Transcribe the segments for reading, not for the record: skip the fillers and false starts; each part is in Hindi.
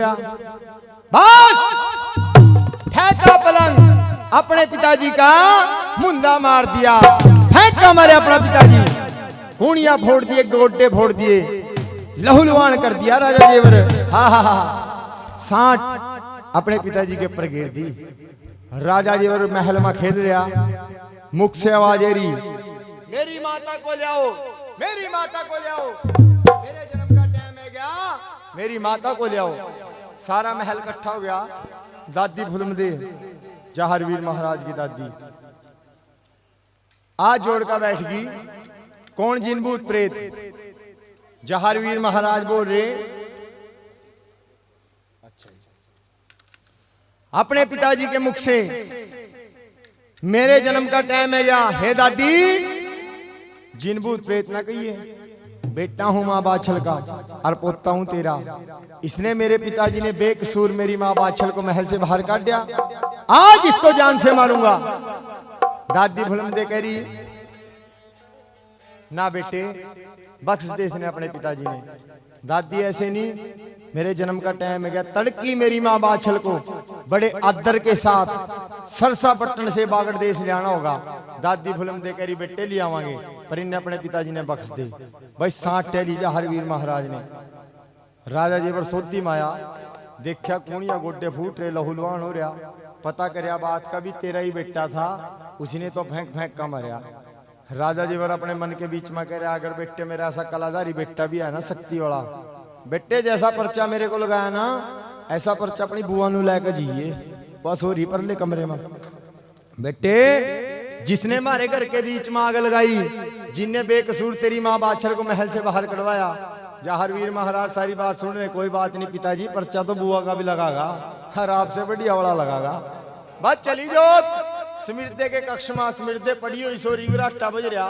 बस ठेका पलंग अपने पिताजी का मुंडा मार दिया, फेंका मारे अपना पिताजी, कूणियां फोड़ दिए, गोड्डे फोड़ दिए, लहूलुहान कर दिया राजा जेवर। हा हा हा, सांट अपने पिताजी के ऊपर गिर दी। राजा जेवर महल में खेल रहा, मुख से आवाज आ रही, मेरी माता को ले आओ, मेरी माता को ले आओ, मेरे जन्म का टाइम है गया, मेरी माता को ले आओ। सारा महल इकट्ठा हो गया। दादी फुलमदे जहारवीर महाराज की दादी आज जोड़ का बैठ गई, कौन जिन भूत प्रेत? जहारवीर महाराज बोल रहे, अपने पिताजी के मुख से मेरे जन्म का टाइम है या हे दादी, जिन भूत प्रेत ना कहिए, बेटा हूं मां बाछल का और पोता हूं तेरा। इसने मेरे पिताजी ने बेकसूर मेरी मां बाछल को महल से बाहर काट दिया, आज इसको जान से मारूंगा। दादी फुलमदे कह रही, ना बेटे, बख्श दे इसने अपने पिताजी ने। दादी ऐसे नहीं, मेरे जन्म का टाइम है गया, तड़की मेरी मां बाछल को बड़े आदर के साथ सरसा पट्टन से बागड़ देश ले आना होगा। दादी फुलमदे कह रही, बेटे ले आवांगे, पर इन्हें अपने पिताजी ने बख्श दे। भाई सांट टेली जहारवीर महाराज ने। राजा जेवर सोती माया देखा, कूणिया गोड्डे फूट रहे, लहूलुहान हो रहा, पता करया बात का भी तेरा ही बेटा था, उसने तो फेंक फेंक का मरया। राजा जेवर अपने मन के बीच में कह रहा, अगर बेटे मेरा ऐसा कलाधारी बेटा भी है ना, शक्ति वाला, बेटे जैसा पर्चा मेरे को लगाया ना, ऐसा पर्चा अपनी बुआ नु लेकर जाइए, बस हो रही परले कमरे में। बेटे जिसने मारे घर के बीच में आग लगाई, जिनने बेकसूर तेरी मां बाछल को महल से बाहर कढ़वाया। जहारवीर महाराज सारी बात सुन रहे, कोई बात नहीं पिताजी, पर्चा तो बुआ का भी लगागा, हर आपसे बढ़िया वाला लगागा। बस चली जाओ स्मृति के कक्ष में, स्मृति पड़ी हुई सोरी रास्ता बज रहा,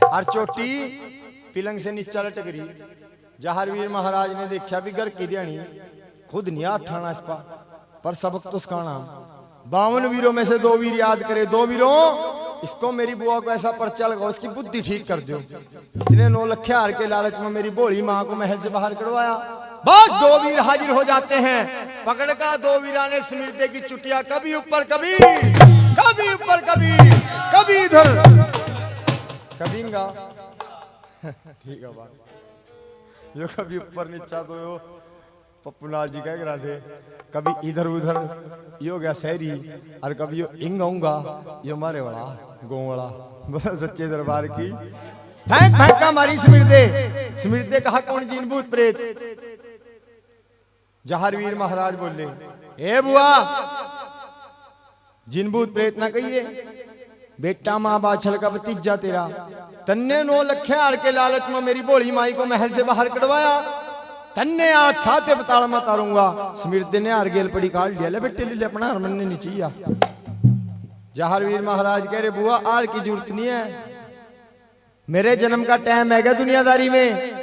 और चोटी पिलंग से नीचा लटक रही। जहारवीर महाराज ने देखा भी घर की ध्यानी खुद नहीं हाथ ठाना इस पर सबक तो सिखाना। 52 वीरों में से 2 वीर याद करे, 2 वीरों इसको मेरी बुआ को ऐसा पर्चा लगाओ, इसकी बुद्धि ठीक कर दो। इसने 9 लख हार के लालच में मेरी भोली मां को महल से बाहर कढ़वाया। बस 2 वीर हाजिर हो जाते हैं, पकड़ का 2 वीरा ने स्मृति की चुटिया कभी ऊपर कभी ऊपर कभी इधर कभी ठीक है बात, यो कभी ऊपर नीचा तो यो पप्पूलाल जी कह रहा थे, कभी इधर उधर यो गया शहरी, और कभी यो इंगा यो मारे वाला गो वाला। बस सच्चे दरबार की फेंक फेंक का मारी स्मृति कहा, कौन जीन भूत प्रेत? जहारवीर महाराज बोले, ए बुआ, जिन भूत प्रेत ना कहिए, बेटा मां बाछल का भतीजा तेरा, तन्ने 9 लख हार के लालच में मेरी भोली माई को महल से बाहर कढ़वाया, तन्ने आज साथे बताल में तारूंगा। स्मृति ने हार गेल पड़ी काट दिया, ले बेटे ले अपना हरमन ने नीचिया। जहारवीर महाराज कह रहे, बुआ आर की जरूरत नहीं है, मेरे जन्म का टाइम है दुनियादारी में।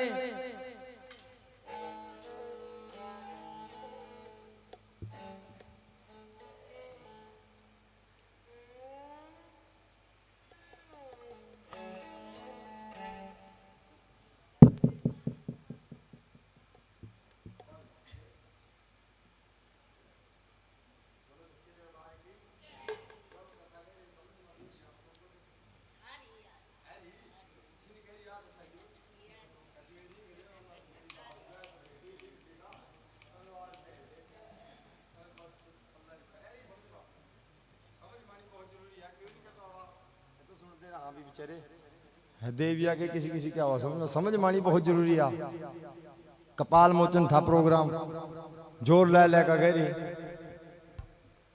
देविया के किसी किसी क्या हुआ समझ मानी बहुत जरूरी है। कपाल मोचन था प्रोग्राम, जोर ले ले का गहरी,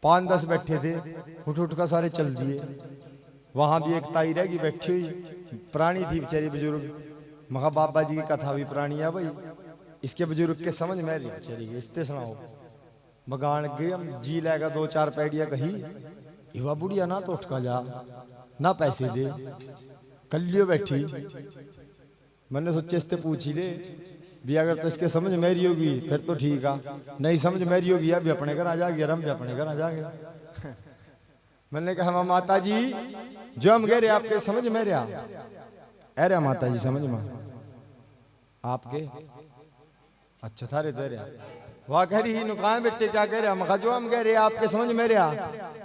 5-10 बैठे थे, उठ उठ का सारे चल दिए। वहां भी एक ताई रहेगी बैठी हुई, प्राणी थी बेचारी बुजुर्ग। महा बाबा जी की कथा भी प्राणी है भाई, इसके बुजुर्ग के समझ में बेचारी इसते सुनाओ। मगान गए जी लेगा 2-4 पैडिया कही, युवा बुढ़िया ना तो उठ का जा, ना पैसे दे, कलियो बैठी। मैंने सोचे इससे पूछ ही ले भी, अगर तो इसके समझ मेरी होगी फिर तो ठीक है, नहीं समझ मेरी होगी अभी अपने घर आ जाएगी, हम भी अपने घर आ जाएंगे। मैंने कहा माता जी जो हम कह रहे आपके समझ में रहा, अरे माता जी समझ में आपके अच्छा थारे दे रहा वाह कह रही नु कहा बेटे क्या कह रहा मखा जो हम कह रहे आपके समझ में रहा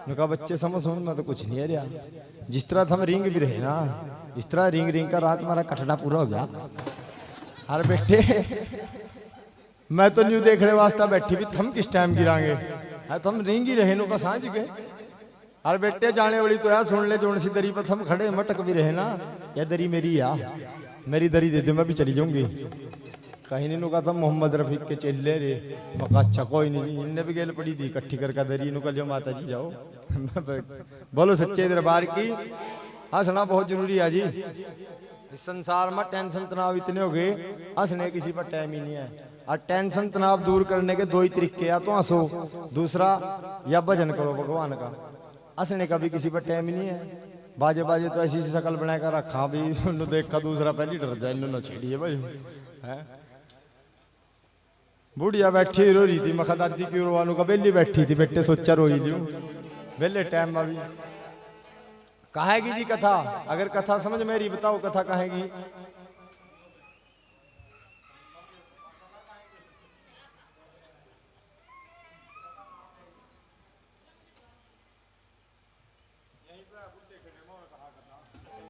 नु कहा बच्चे समझ में तो कुछ नहीं है रहा जिस तरह हम रिंग भी रहे ना इस तरह रिंग रिंग का रात हमारा कटड़ा पूरा हो गया। अरे बेटे मैं तो न्यू देखने वास्ता बैठी भी थम किस टाइम गिरांगे है तो हम रिंग ही रहे नु का सांझ के। अरे बेटे जाने वाली तो यार सुन ले जोन सी दरी पर हम खड़े मटक भी रहे ना ये दरी मेरी या मेरी दरी दे दे मैं भी चली जाऊंगी। कहीं नहीं कहा था मोहम्मद रफीक के चेले रे मका अच्छा कोई नहीं इनने भी गेल पड़ी थी इकट्ठी करके दरी नु कल माता जी जाओ बोलो सच्चे दरबार की हंसना बहुत जरूरी है जी। इस संसार में टेंशन तनाव इतने हो गए हंसने किसी पर टाइम ही नहीं है। और टेंशन तनाव दूर करने के दो ही तरीके या तो हंसो दूसरा या भजन करो भगवान का। हंसने का भी किसी पर टाइम ही नहीं है। बाजे बाजे तो ऐसी शकल बना कर रखा भी देखा दूसरा पहले डर जाए इन्होंने छेड़िए भाई है। बुढ़िया बैठी रो रही थी मखा दादी की रोवानू का बेली बैठी थी बेटे सोचा रोई लियो बेले टाइम में भी कहेगी जी कथा। अगर कथा समझ मेरी बताओ कथा कहेगी